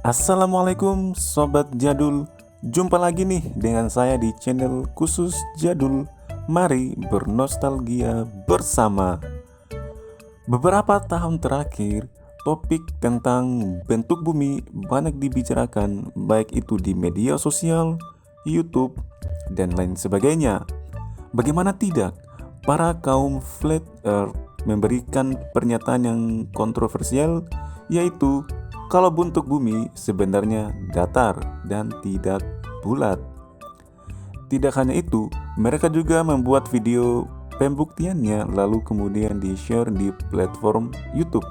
Assalamualaikum Sobat Jadul. Jumpa lagi nih dengan saya di channel khusus Jadul. Mari bernostalgia bersama. Beberapa tahun terakhir, topik tentang bentuk bumi banyak dibicarakan, baik itu di media sosial, YouTube, dan lain sebagainya. Bagaimana tidak, para kaum flat earth memberikan pernyataan yang kontroversial, yaitu kalau bentuk bumi sebenarnya datar dan tidak bulat. Tidak hanya itu, mereka juga membuat video pembuktiannya lalu kemudian di-share di platform YouTube.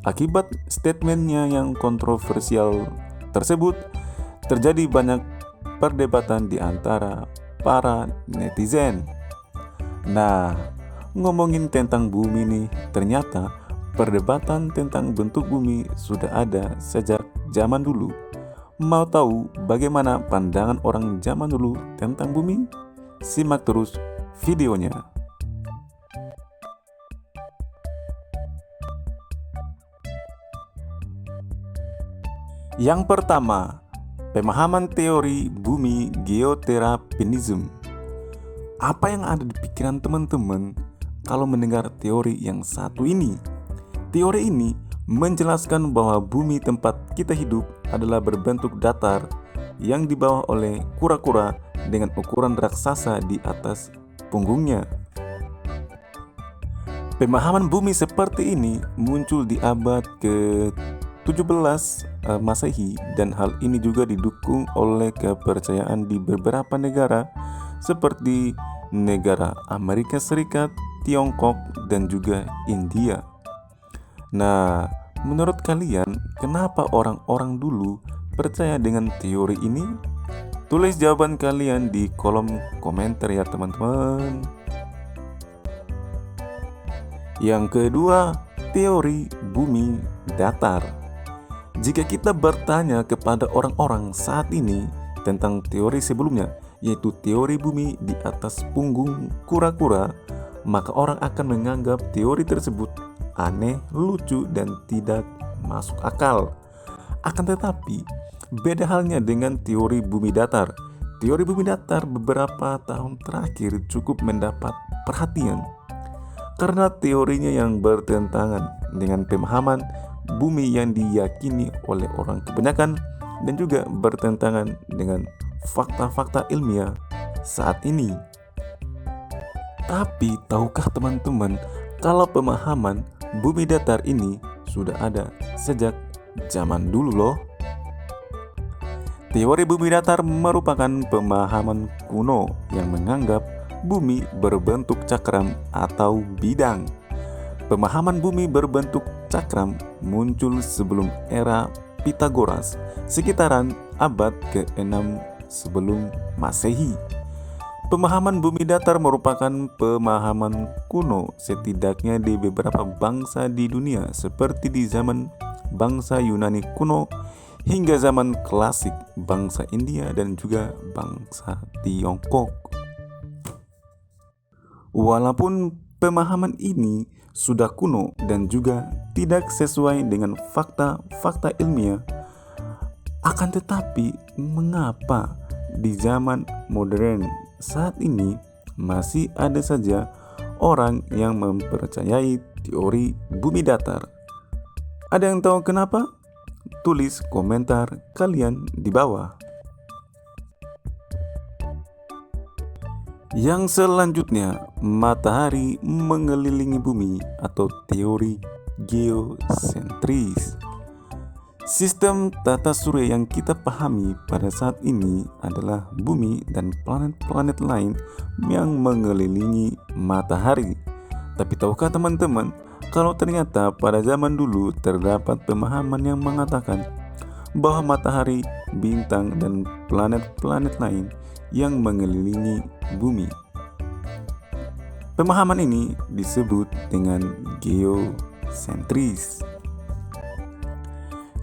Akibat statementnya yang kontroversial tersebut, terjadi banyak perdebatan di antara para netizen. Nah, ngomongin tentang bumi nih, ternyata perdebatan tentang bentuk bumi sudah ada sejak zaman dulu. Mau tahu bagaimana pandangan orang zaman dulu tentang bumi? Simak terus videonya. Yang pertama, pemahaman teori bumi geoterapinism. Apa yang ada di pikiran teman-teman kalau mendengar teori yang satu ini? Teori ini menjelaskan bahwa bumi tempat kita hidup adalah berbentuk datar yang dibawa oleh kura-kura dengan ukuran raksasa di atas punggungnya. Pemahaman bumi seperti ini muncul di abad ke-17 Masehi, dan hal ini juga didukung oleh kepercayaan di beberapa negara seperti negara Amerika Serikat, Tiongkok, dan juga India. Nah, menurut kalian, kenapa orang-orang dulu percaya dengan teori ini? Tulis jawaban kalian di kolom komentar ya teman-teman. Yang kedua, teori bumi datar. Jika kita bertanya kepada orang-orang saat ini tentang teori sebelumnya, yaitu teori bumi di atas punggung kura-kura, maka orang akan menganggap teori tersebut aneh, lucu, dan tidak masuk akal. Akan tetapi, beda halnya dengan teori bumi datar. Teori bumi datar beberapa tahun terakhir cukup mendapat perhatian karena teorinya yang bertentangan dengan pemahaman bumi yang diyakini oleh orang kebanyakan dan juga bertentangan dengan fakta-fakta ilmiah saat ini. Tapi tahukah teman-teman kalau pemahaman bumi datar ini sudah ada sejak zaman dulu loh. Teori bumi datar merupakan pemahaman kuno yang menganggap bumi berbentuk cakram atau bidang. Pemahaman bumi berbentuk cakram muncul sebelum era Pitagoras, sekitaran abad ke-6 sebelum Masehi. Pemahaman bumi datar merupakan pemahaman kuno setidaknya di beberapa bangsa di dunia seperti di zaman bangsa Yunani kuno hingga zaman klasik bangsa India dan juga bangsa Tiongkok. Walaupun pemahaman ini sudah kuno dan juga tidak sesuai dengan fakta-fakta ilmiah, akan tetapi mengapa di zaman modern saat ini masih ada saja orang yang mempercayai teori bumi datar? Ada yang tahu kenapa? Tulis komentar kalian di bawah. Yang selanjutnya, matahari mengelilingi bumi atau teori geosentris. Sistem tata surya yang kita pahami pada saat ini adalah bumi dan planet-planet lain yang mengelilingi matahari. Tapi tahukah teman-teman, kalau ternyata pada zaman dulu terdapat pemahaman yang mengatakan bahwa matahari, bintang, dan planet-planet lain yang mengelilingi bumi. Pemahaman ini disebut dengan geosentris.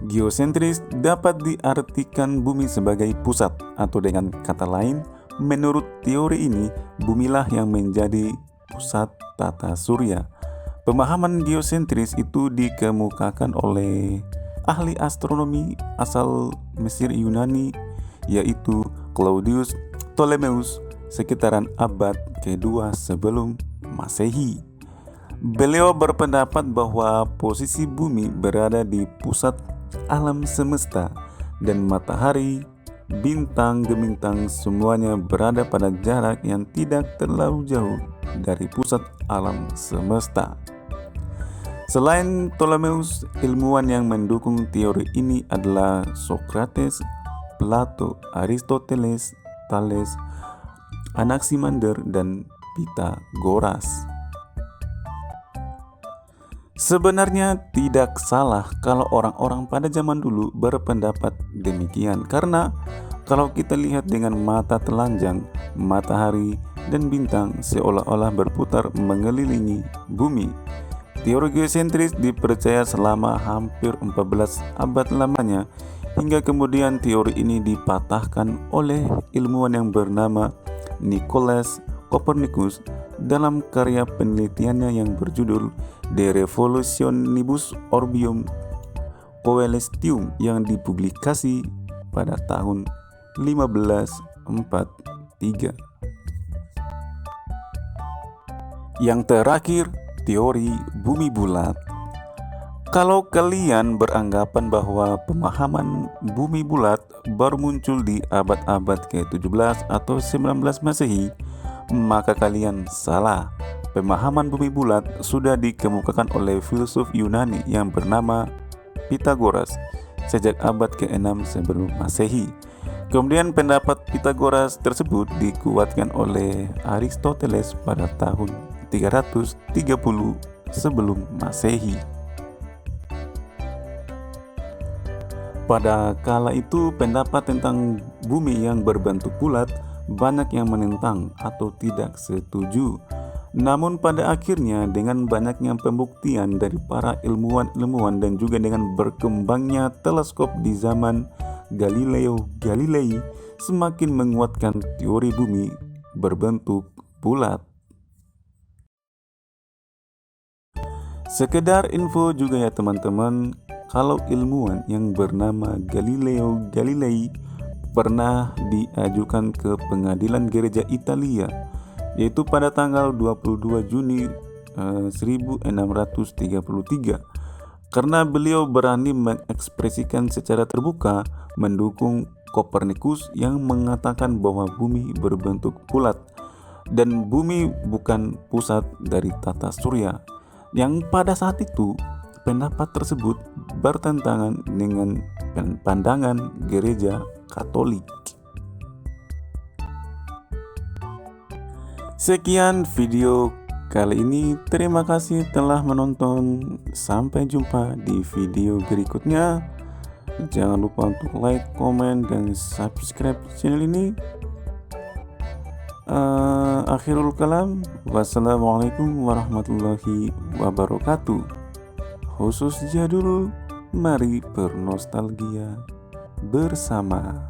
Geosentris dapat diartikan bumi sebagai pusat, atau dengan kata lain, menurut teori ini, bumilah yang menjadi pusat tata surya. Pemahaman geosentris itu dikemukakan oleh ahli astronomi asal Mesir Yunani, yaitu Claudius Ptolemeus, sekitaran abad kedua sebelum Masehi. Beliau berpendapat bahwa posisi bumi berada di pusat alam semesta dan matahari, bintang, gemintang semuanya berada pada jarak yang tidak terlalu jauh dari pusat alam semesta. Selain Ptolemeus, ilmuwan yang mendukung teori ini adalah Socrates, Plato, Aristoteles, Thales, Anaximander, dan Pythagoras. Sebenarnya tidak salah kalau orang-orang pada zaman dulu berpendapat demikian, karena kalau kita lihat dengan mata telanjang, matahari dan bintang seolah-olah berputar mengelilingi bumi. Teori geosentris dipercaya selama hampir 14 abad lamanya, hingga kemudian teori ini dipatahkan oleh ilmuwan yang bernama Nicolaus Copernicus dalam karya penelitiannya yang berjudul De Revolutionibus Orbium Coelestium yang dipublikasi pada tahun 1543. Yang terakhir, teori bumi bulat. Kalau kalian beranggapan bahwa pemahaman bumi bulat baru muncul di abad-abad ke-17 atau 19 Masehi, maka kalian salah. Pemahaman bumi bulat sudah dikemukakan oleh filsuf Yunani yang bernama Pythagoras sejak abad ke-6 sebelum Masehi. Kemudian pendapat Pythagoras tersebut dikuatkan oleh Aristoteles pada tahun 330 sebelum Masehi. Pada kala itu, pendapat tentang bumi yang berbentuk bulat banyak yang menentang atau tidak setuju. Namun pada akhirnya, dengan banyaknya pembuktian dari para ilmuwan-ilmuwan dan juga dengan berkembangnya teleskop di zaman Galileo Galilei, semakin menguatkan teori bumi berbentuk bulat. Sekedar info juga ya teman-teman, kalau ilmuwan yang bernama Galileo Galilei pernah diajukan ke pengadilan gereja Italia, yaitu pada tanggal 22 Juni 1633, karena beliau berani mengekspresikan secara terbuka mendukung Kopernikus yang mengatakan bahwa bumi berbentuk bulat dan bumi bukan pusat dari tata surya, yang pada saat itu pendapat tersebut bertentangan dengan pandangan gereja Katolik. Sekian video kali ini, terima kasih telah menonton. Sampai jumpa di video berikutnya. Jangan lupa untuk like, komen, dan subscribe channel ini. Akhirul kalam, wassalamualaikum warahmatullahi wabarakatuh. Khusus jadul, mari bernostalgia bersama.